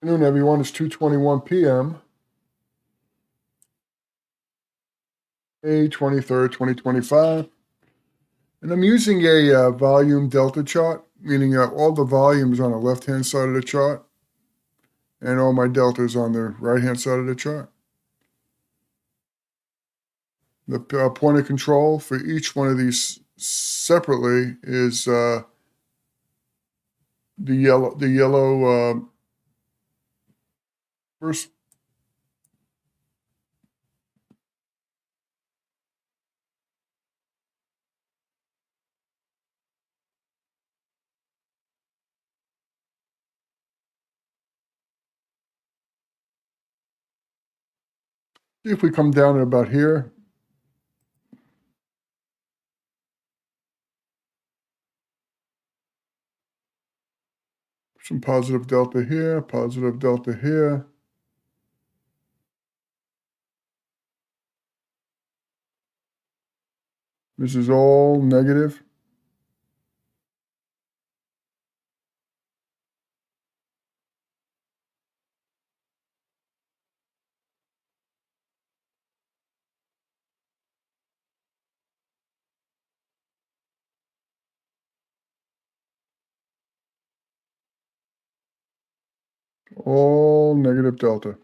Good afternoon, everyone. It's 2:21 p.m. May 23rd, 2025. And I'm using a volume delta chart, meaning all the volumes on the left-hand side of the chart and all my deltas on the right-hand side of the chart. The point of control for each one of these separately is the yellow first. See if we come down to about here. Some positive delta here, positive delta here. This is all negative. All negative delta.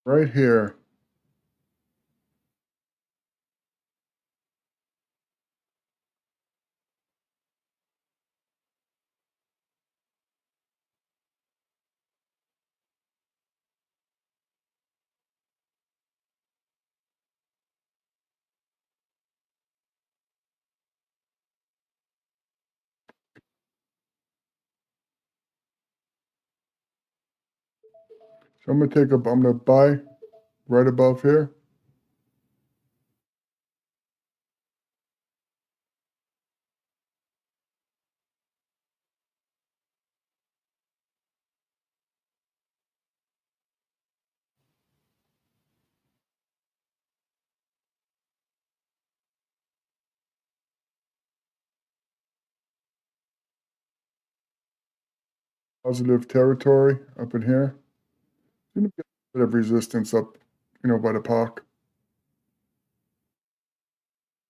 Right here. So I'm gonna buy right above here. Positive territory up in here. Gonna get a bit of resistance up, by the park.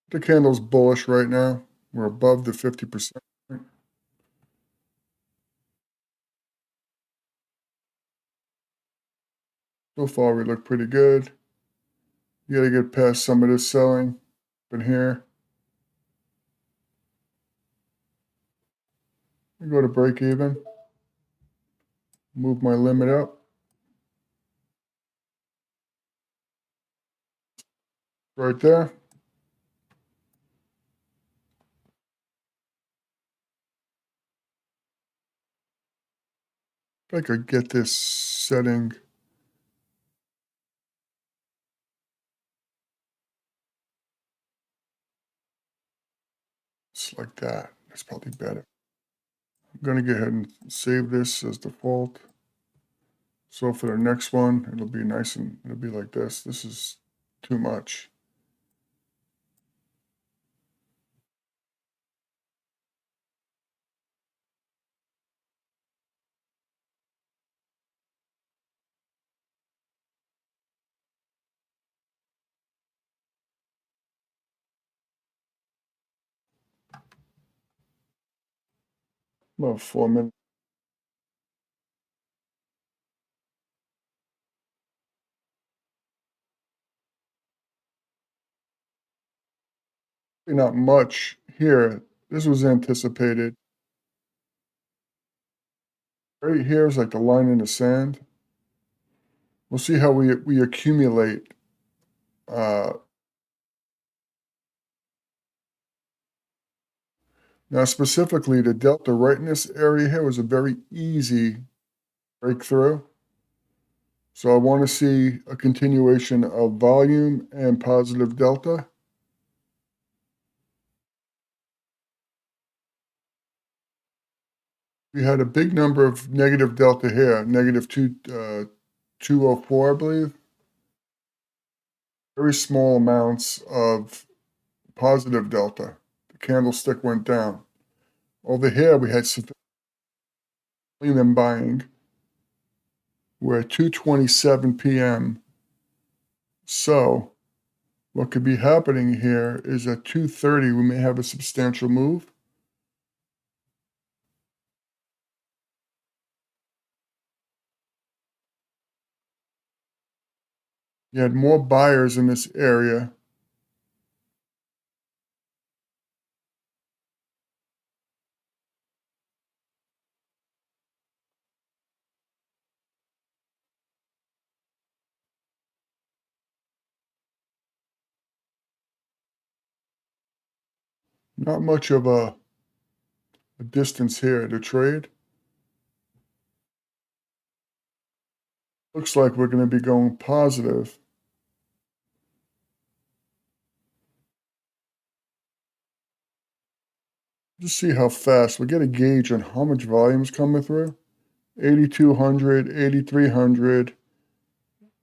The candle's bullish right now. We're above the 50%. So far, we look pretty good. You gotta get past some of this selling up in here. I go to break even. Move my limit up. Right there. If I could get this setting. Just like that. That's probably better. I'm gonna go ahead and save this as default. So for the next one, it'll be nice and it'll be like this. This is too much. About 4 minutes. Not much here. This was anticipated. Right here is like the line in the sand. We'll see how we accumulate. Now, specifically, the delta right in this area here was a very easy breakthrough. So I want to see a continuation of volume and positive delta. We had a big number of negative delta here, negative 204, I believe. Very small amounts of positive delta. The candlestick went down. Over here, we had them buying. We're at 2:27 p.m. So what could be happening here is at 2:30, we may have a substantial move. You had more buyers in this area. Not much of a distance here to trade. Looks like we're going to be going positive. Just see how fast. We get a gauge on how much volume is coming through. 8,200, 8,300,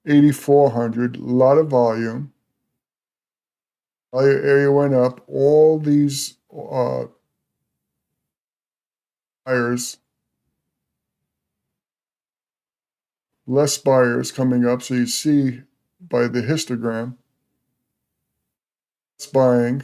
8,400. A lot of volume. Value area went up. All these buyers, less buyers coming up. So you see by the histogram, it's buying.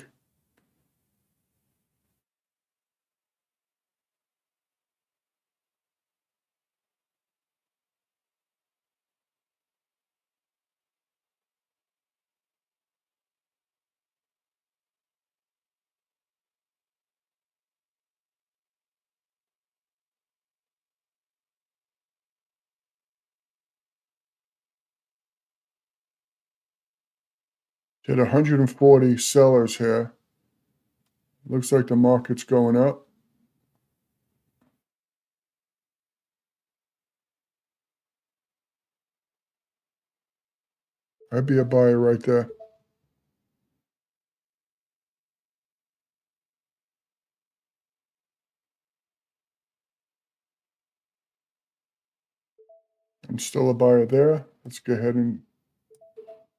Hit 140 sellers here. Looks like the market's going up. I'd be a buyer right there. I'm still a buyer there. Let's go ahead and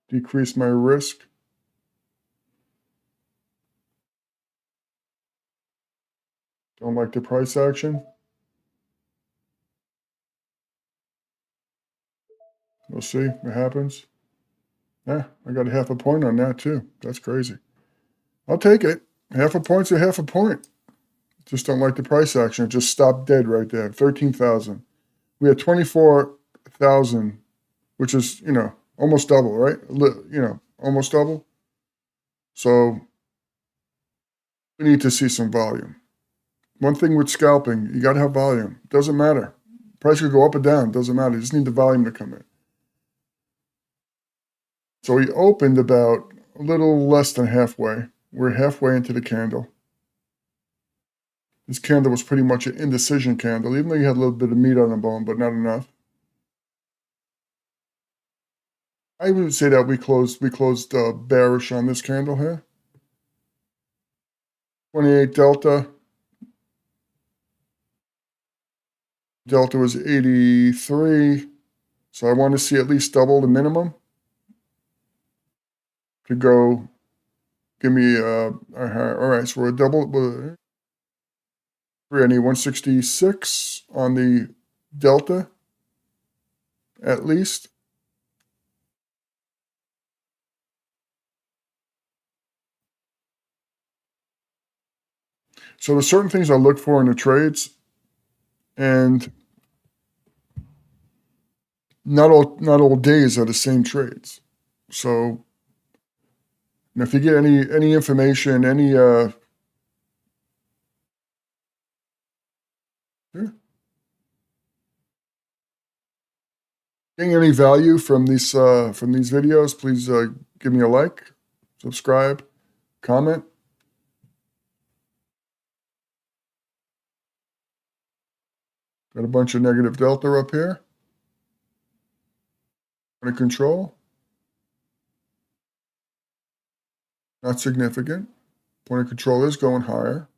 decrease my risk. Don't like the price action. We'll see what happens. Yeah, I got a half a point on that too. That's crazy. I'll take it. Half a point's a half a point. Just don't like the price action. It just stopped dead right there. 13,000. We had 24,000, which is, almost double, right? Almost double. So we need to see some volume. One thing with scalping, you got to have volume. Doesn't matter. Price could go up or down. Doesn't matter. You just need the volume to come in. So we opened about a little less than halfway. We're halfway into the candle. This candle was pretty much an indecision candle, even though you had a little bit of meat on the bone, but not enough. I would say that we closed bearish on this candle here. 28 delta. Delta was 83. So I want to see at least double the minimum to go give me all right, so we're a double. I need 166 on the delta at least. So there's certain things I look for in the trades, and not all days are the same trades. So if you get any information, getting any value from these videos, please give me a like, subscribe, comment. Got a bunch of negative delta up here. Under control. Not significant. Point of control is going higher.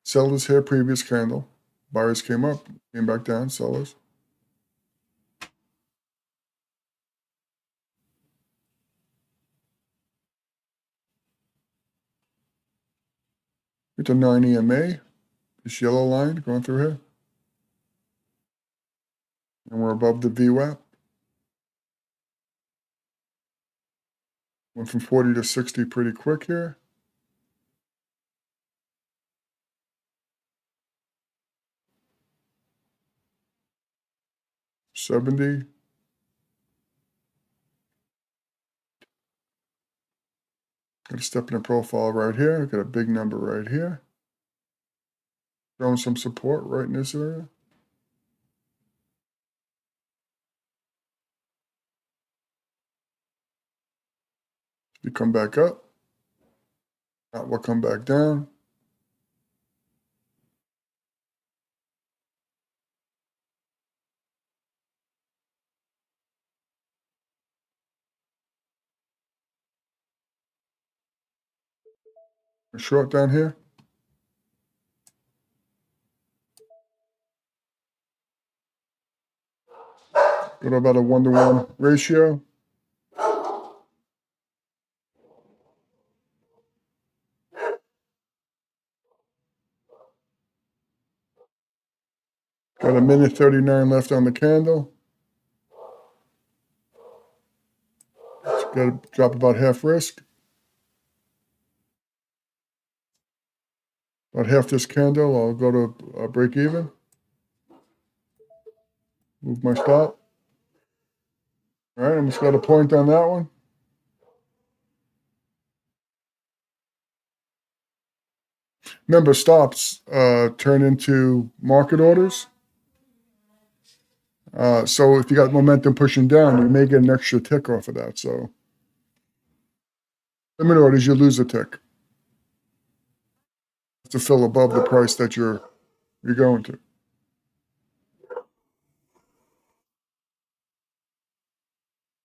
Sellers here, previous candle. Buyers came up, came back down, sellers. It's a 9 EMA, this yellow line going through here. And we're above the VWAP. Went from 40 to 60 pretty quick here. 70. Got a step in a profile right here. Got a big number right here. Showing some support right in this area. You come back up. Now we'll come back down. A short down here. Got about a 1-to-1 ratio. Got a minute 39 left on the candle. Got to drop about half risk. About half this candle, I'll go to break even. Move my stop. All right, I just got a point on that one. Remember, stops turn into market orders. So if you got momentum pushing down, you may get an extra tick off of that. So limit orders, you lose a tick to fill above the price that you're going to.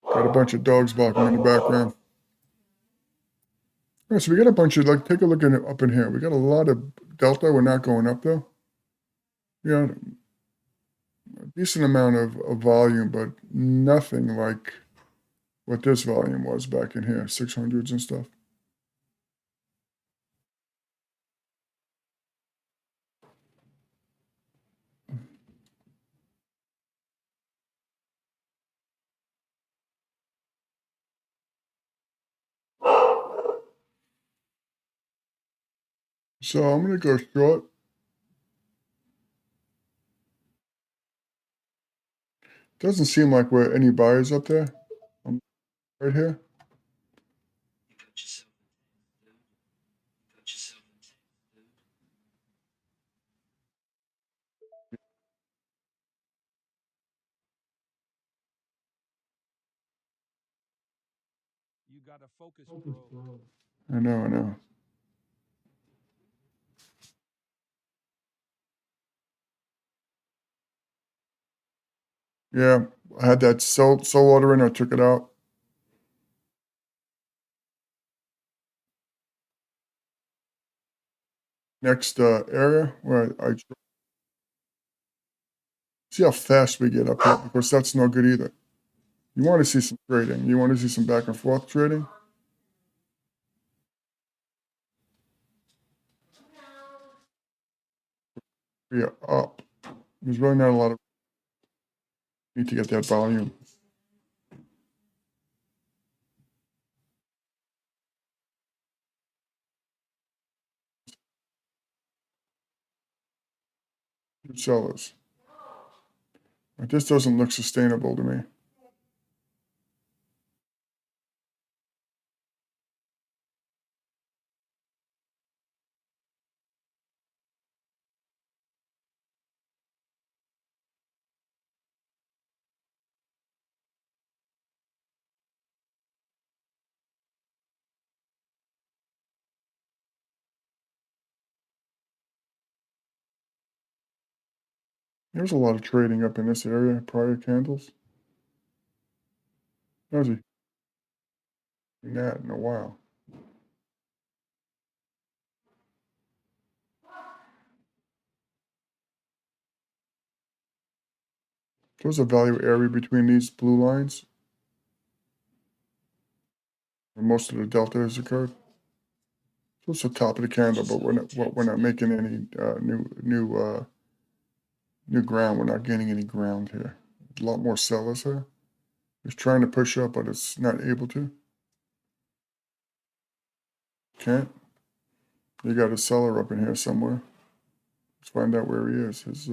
Got a bunch of dogs barking in the background. All right, so we got a bunch of, like, take a look up in here. We got a lot of delta. We're not going up though. Yeah, a decent amount of volume, but nothing like what this volume was back in here, 600s and stuff. So I'm going to go short. Doesn't seem like we're any buyers up there. Right here. You gotta focus, bro. I know. Yeah, I had that sell order in. I took it out. Next area where I see how fast we get up here, because that's no good either. You want to see some trading. You want to see some back and forth trading. We are up. There's really not a lot of need to get that volume. Good sellers. But this doesn't look sustainable to me. There's a lot of trading up in this area, prior candles. Hasn't seen that in a while. There's a value area between these blue lines, and most of the delta has occurred. So it's the top of the candle, but we're not making any new ground. We're not gaining any ground here. A lot more sellers here. It's trying to push up, but it's not able to. Can't. You got a seller up in here somewhere. Let's find out where he is. His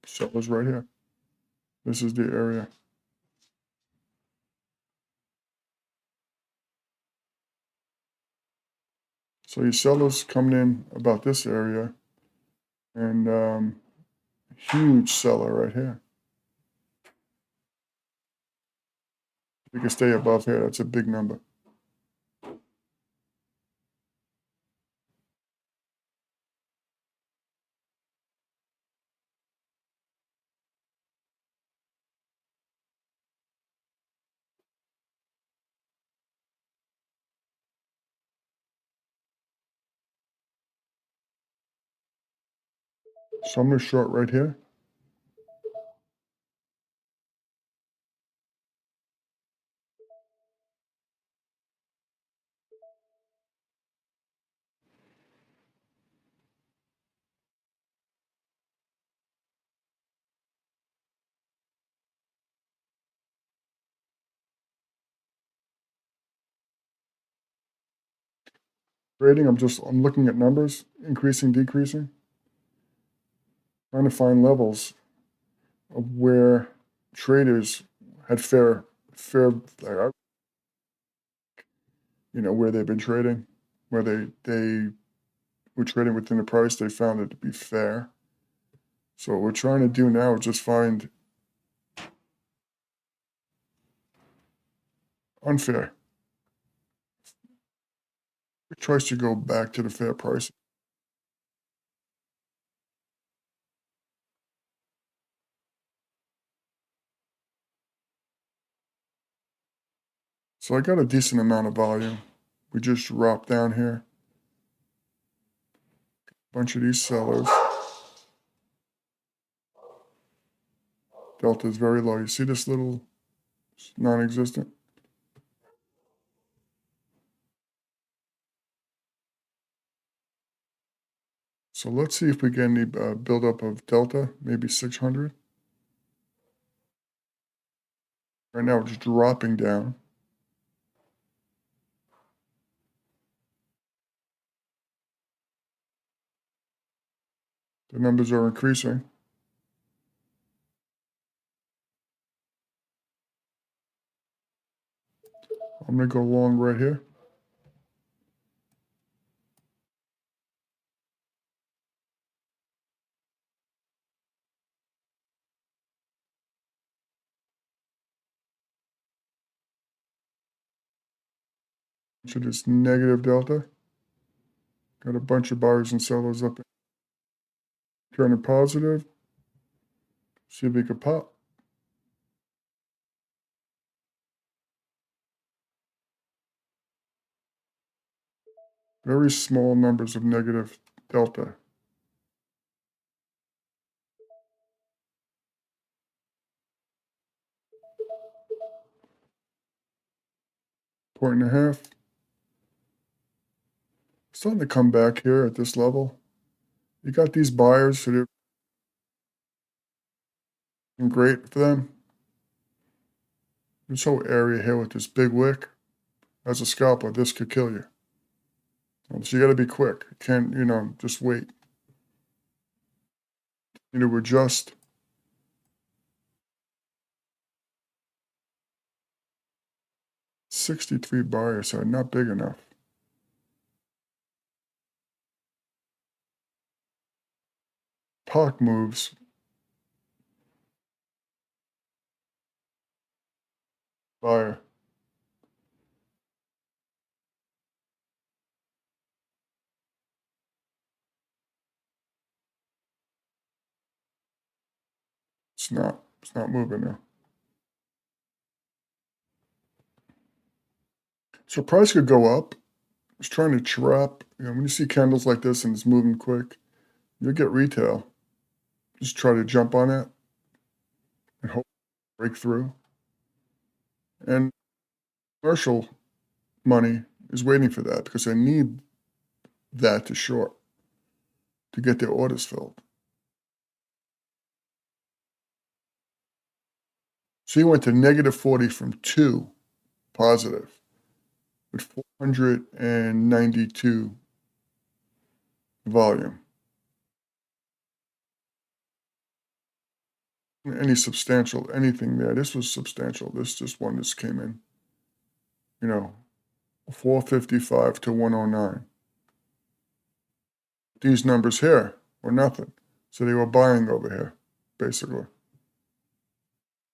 seller's right here. This is the area. So your seller's coming in about this area, and huge seller right here. If you can stay above here, that's a big number. So I'm going to short right here. Trading, I'm looking at numbers, increasing, decreasing, trying to find levels of where traders had fair, where they've been trading, where they were trading within the price, they found it to be fair. So what we're trying to do now is just find unfair. It tries to go back to the fair price. So I got a decent amount of volume. We just dropped down here. Bunch of these sellers. Delta is very low. You see this little non-existent? So let's see if we get any buildup of delta, maybe 600. Right now it's dropping down. The numbers are increasing. I'm going to go long right here. So this negative delta. Got a bunch of buyers and sellers up. Turning positive. See if we can pop. Very small numbers of negative delta. Point and a half. Starting to come back here at this level. You got these buyers, so they're great for them. This whole area here with this big wick, as a scalper, this could kill you. So you got to be quick. You can't, just wait. To adjust. $63 buyers are not big enough. POC moves. Buyer. It's not moving now. So price could go up. It's trying to trap. When you see candles like this and it's moving quick, you'll get retail. Just try to jump on it and hope breakthrough. And commercial money is waiting for that because they need that to short to get their orders filled. So you went to negative 40 from 2 positive with 492 volume. Any substantial anything there. This was substantial. This just one just came in, 455 to 109. These numbers here were nothing. So they were buying over here, basically.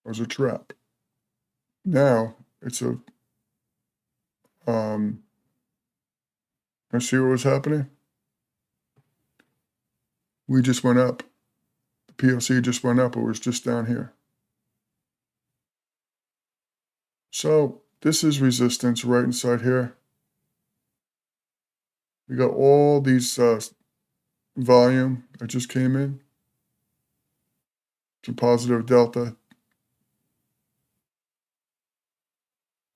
It was a trap. Now it's a I see what was happening. We just went up. The PLC just went up. It was just down here. So this is resistance right inside here. We got all these volume that just came in. Some positive delta.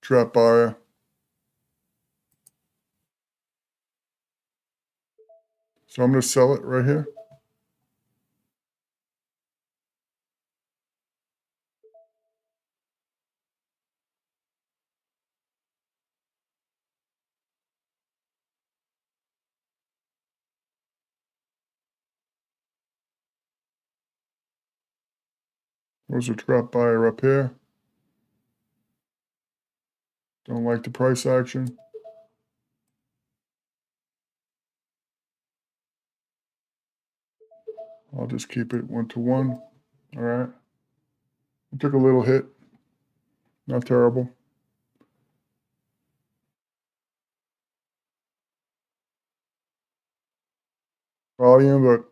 Trap buyer. So I'm going to sell it right here. There's a trap buyer up here. Don't like the price action. I'll just keep it 1-to-1. All right. I took a little hit. Not terrible. Volume, but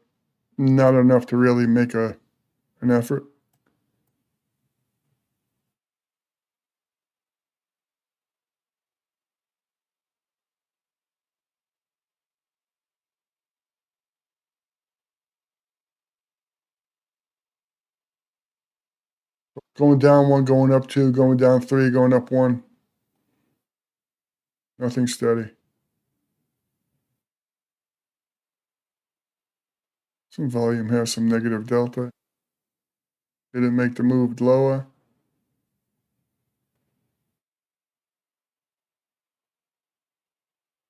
not enough to really make an effort. Going down 1, going up 2, going down 3, going up 1. Nothing steady. Some volume here, some negative delta. Didn't make the move lower.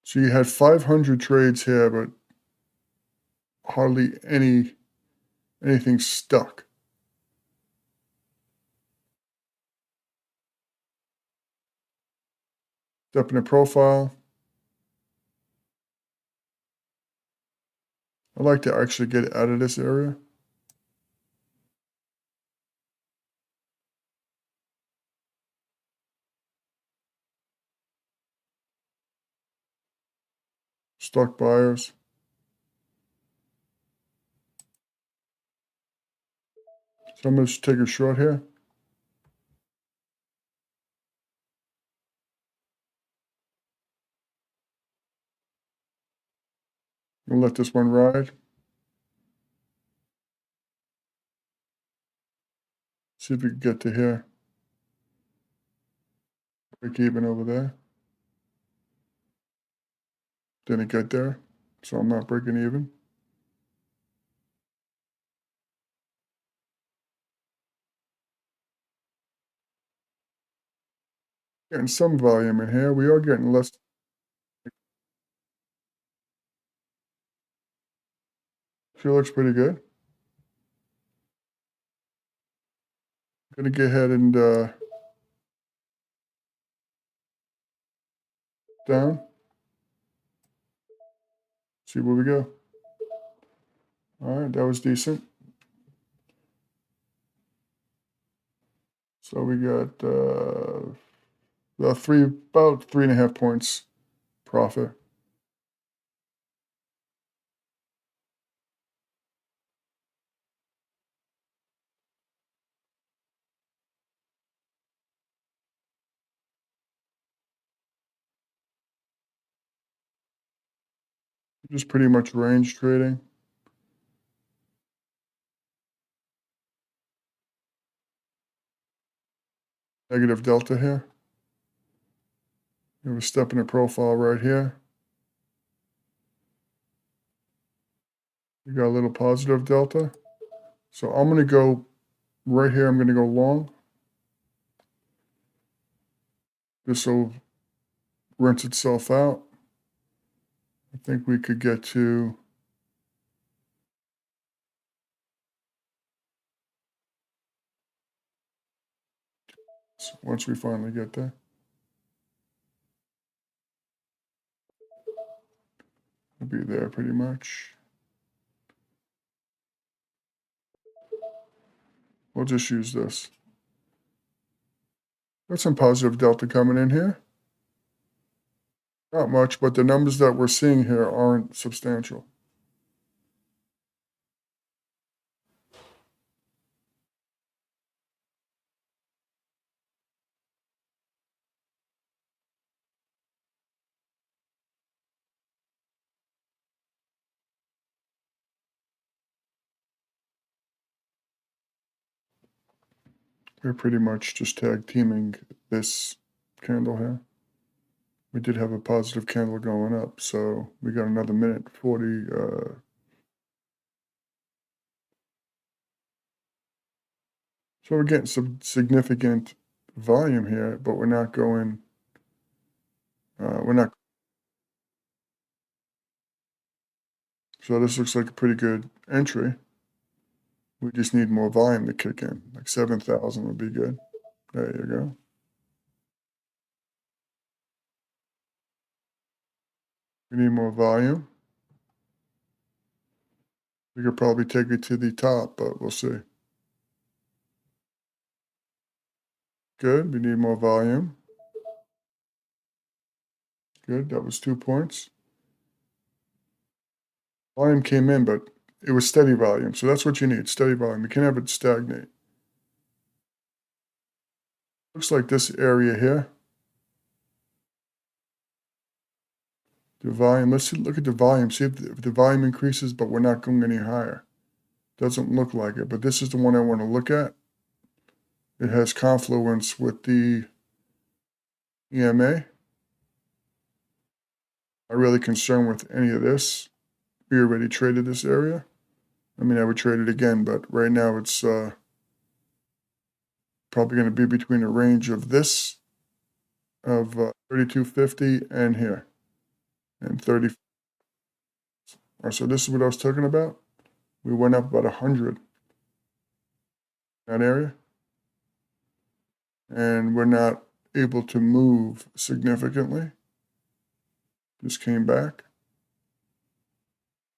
So you had 500 trades here, but hardly anything stuck. Step in the profile. I like to actually get out of this area. Stock buyers. So I'm going to take a short here. We'll let this one ride. See if we can get to here. Break even over there. Didn't get there, so I'm not breaking even. Getting some volume in here. We are getting less. She looks pretty good. Gonna go ahead and down. See where we go. All right, that was decent. So we got about 3.5 points profit. Just pretty much range trading. negative delta here. We have a step in the profile right here. We got a little positive delta. So I'm going to go right here. I'm going to go long. This will rinse itself out. I think we could get to once we finally get there. We'll be there pretty much. We'll just use this. Got some positive delta coming in here. Not much, but the numbers that we're seeing here aren't substantial. We're pretty much just tag teaming this candle here. We did have a positive candle going up, so we got another minute 40. So we're getting some significant volume here, but we're not going, we're not. So this looks like a pretty good entry. We just need more volume to kick in, like 7,000 would be good. There you go. We need more volume. We could probably take it to the top, but we'll see. Good, we need more volume. Good, that was 2 points. Volume came in, but it was steady volume. So that's what you need, steady volume. You can't have it stagnate. Looks like this area here. The volume, let's look at the volume, see if the volume increases, but we're not going any higher. Doesn't look like it, but this is the one I want to look at. It has confluence with the EMA. Not really concerned with any of this. We already traded this area. I mean, I would trade it again, but right now it's probably going to be between a range of this, of 3250 and here, and 30. All right, so this is what I was talking about. We went up about 100 in that area, and we're not able to move significantly. Just came back.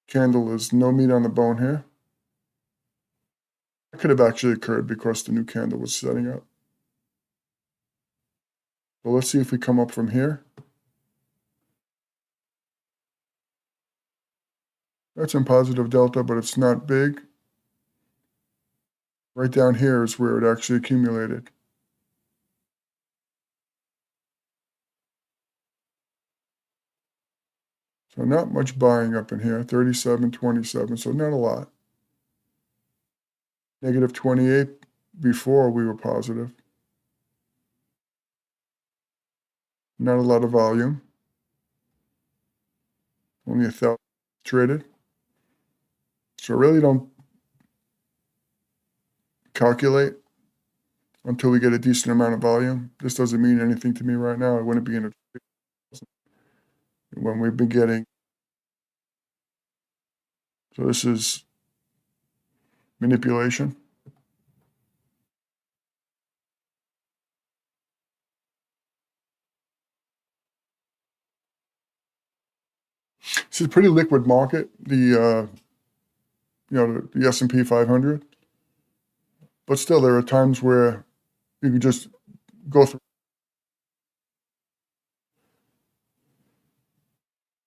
Candle is no meat on the bone here. That could have actually occurred because the new candle was setting up. So let's see if we come up from here. That's in positive delta, but it's not big. Right down here is where it actually accumulated. So not much buying up in here, 37.27, so not a lot. Negative 28 before we were positive. Not a lot of volume. Only 1,000 traded. So I really don't calculate until we get a decent amount of volume. This doesn't mean anything to me right now. I wouldn't be in it when we've been getting. So this is manipulation. It's a pretty liquid market, the S&P 500. But still, there are times where you can just go through.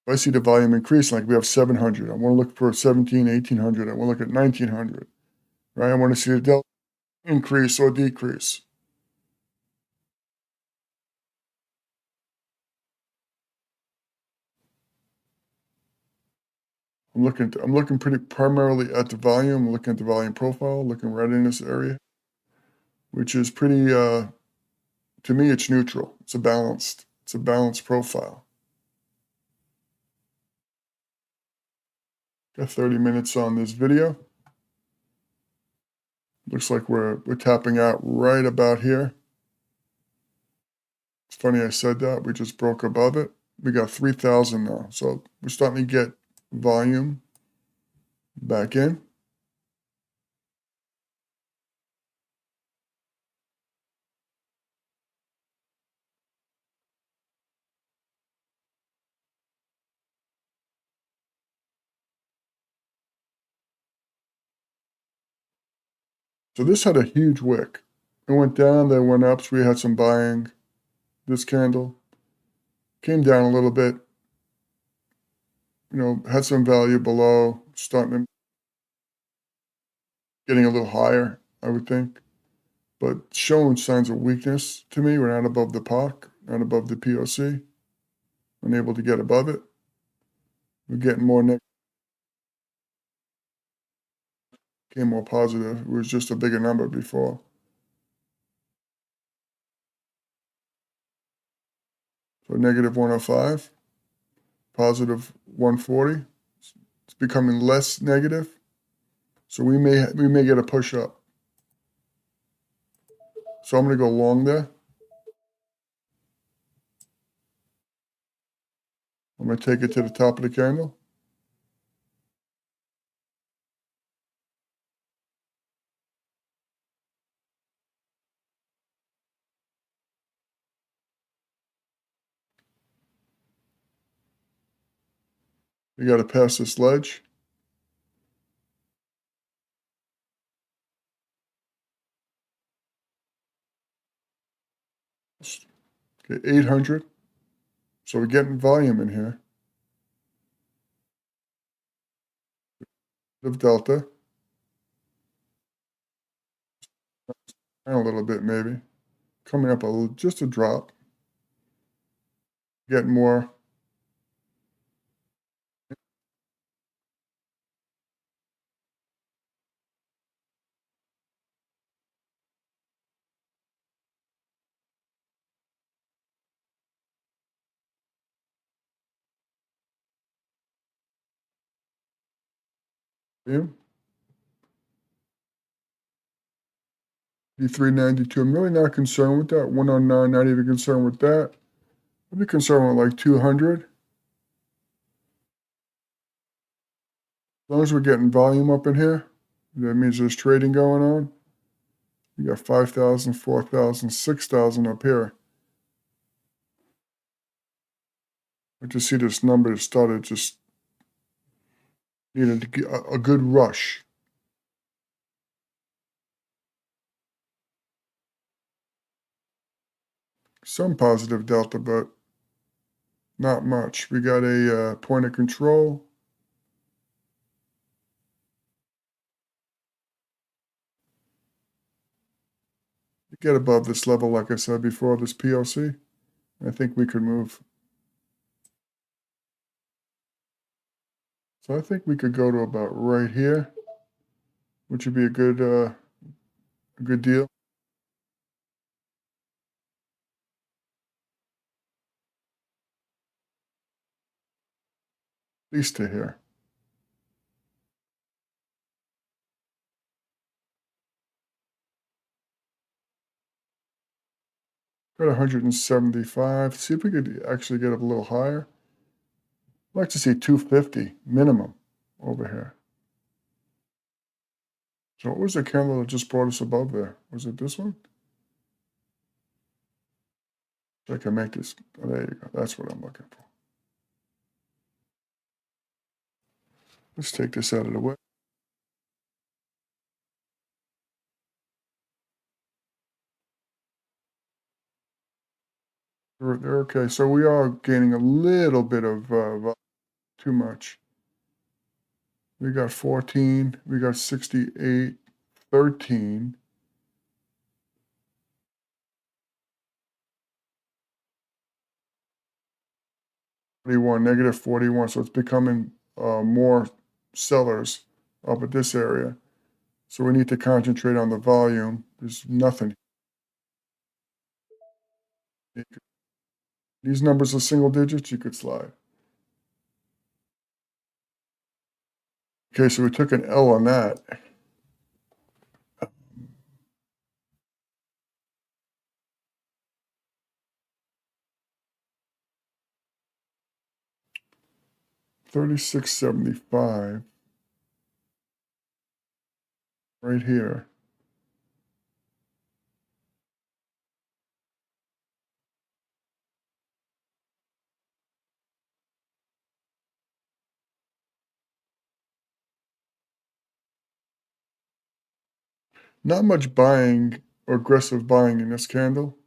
If I see the volume increase, like we have 700, I want to look for 17, 1800. I want to look at 1900, right? I want to see the delta increase or decrease. I'm looking pretty primarily at the volume. I'm looking at the volume profile, looking right in this area, which is pretty to me, it's neutral. It's a balanced profile. Got 30 minutes on this video. Looks like we're tapping out right about here. It's funny I said that. We just broke above it. We got 3,000 now. So we're starting to get volume back in. So this had a huge wick. It went down, then went up. So we had some buying. This candle came down a little bit. Had some value below, starting to getting a little higher, I would think, but showing signs of weakness to me. We're not above the POC, not above the POC. Unable to get above it. We're getting more negative. Became more positive. It was just a bigger number before. So negative 105, positive 140. It's becoming less negative. So we may get a push up. So I'm going to go long there. I'm going to take it to the top of the candle. We got to pass this ledge. Okay, 800. So we're getting volume in here. Of delta. And a little bit maybe. Coming up just a drop. Getting more. Volume. D392. I'm really not concerned with that. 109, not even concerned with that. I'd be concerned with like 200. As long as we're getting volume up in here, that means there's trading going on. You got 5,000, 4,000, 6,000 up here. I just see this number started just needed to get a good rush. Some positive delta, but not much. We got a point of control. Get above this level, like I said before, this POC. I think we could move. So I think we could go to about right here, which would be a good deal. At least to here. Got 175. See if we could actually get up a little higher. I'd like to see 250 minimum over here. So what was the candle that just brought us above there? Was it this one? I can make this. Oh, there you go. That's what I'm looking for. Let's take this out of the way. Okay, so we are gaining a little bit of too much. We got 14, we got 68, 13. Negative 41. So it's becoming more sellers up at this area. So we need to concentrate on the volume. There's nothing. These numbers are single digits, you could slide. Okay, so we took an L on that. $36.75 right here. Not much buying or aggressive buying in this candle.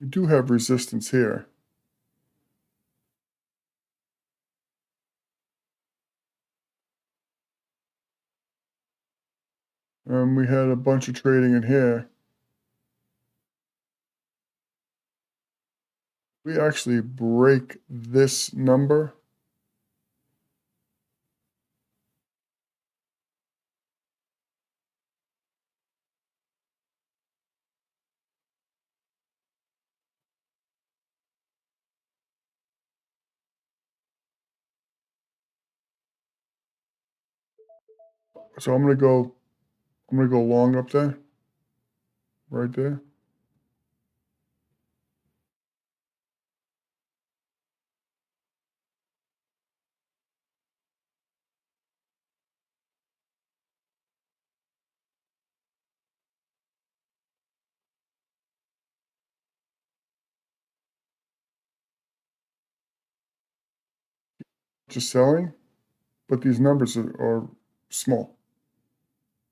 We do have resistance here. We had a bunch of trading in here. We actually break this number. So I'm gonna go long up there, right there. Just selling, but these numbers are small,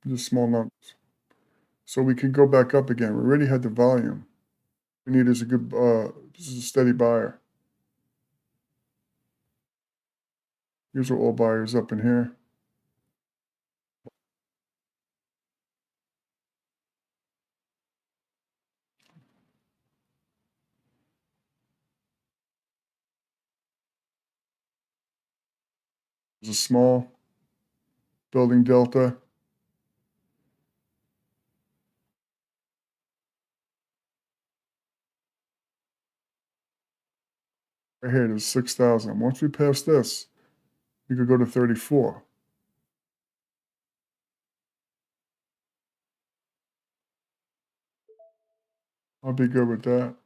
just small numbers. So we can go back up again. We already had the volume. We need is a good, this is a steady buyer. Here's what all buyers up in here. There's a small building delta. Right here, there's 6,000. Once we pass this, we could go to 34. I'll be good with that.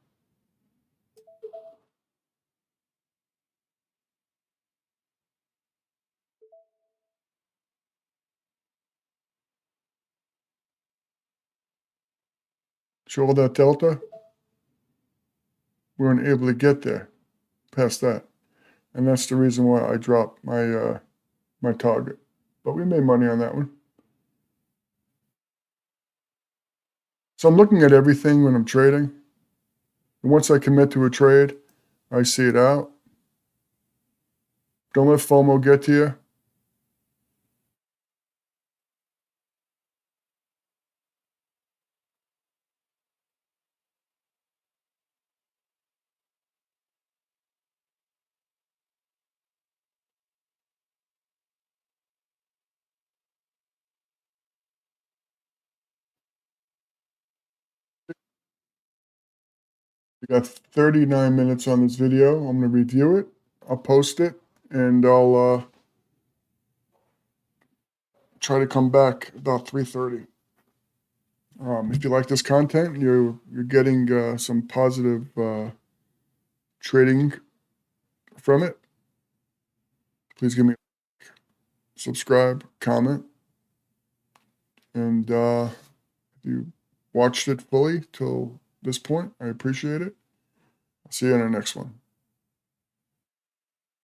Show all that delta. We weren't able to get there past that. And that's the reason why I dropped my my target. But we made money on that one. So I'm looking at everything when I'm trading. And once I commit to a trade, I see it out. Don't let FOMO get to you. We got 39 minutes on this video. I'm going to review it. I'll post it, and I'll try to come back about 3:30. If you like this content, you're getting some positive trading from it. Please give me a subscribe, comment, and if you watched it fully till this point, I appreciate it. I'll see you in the next one.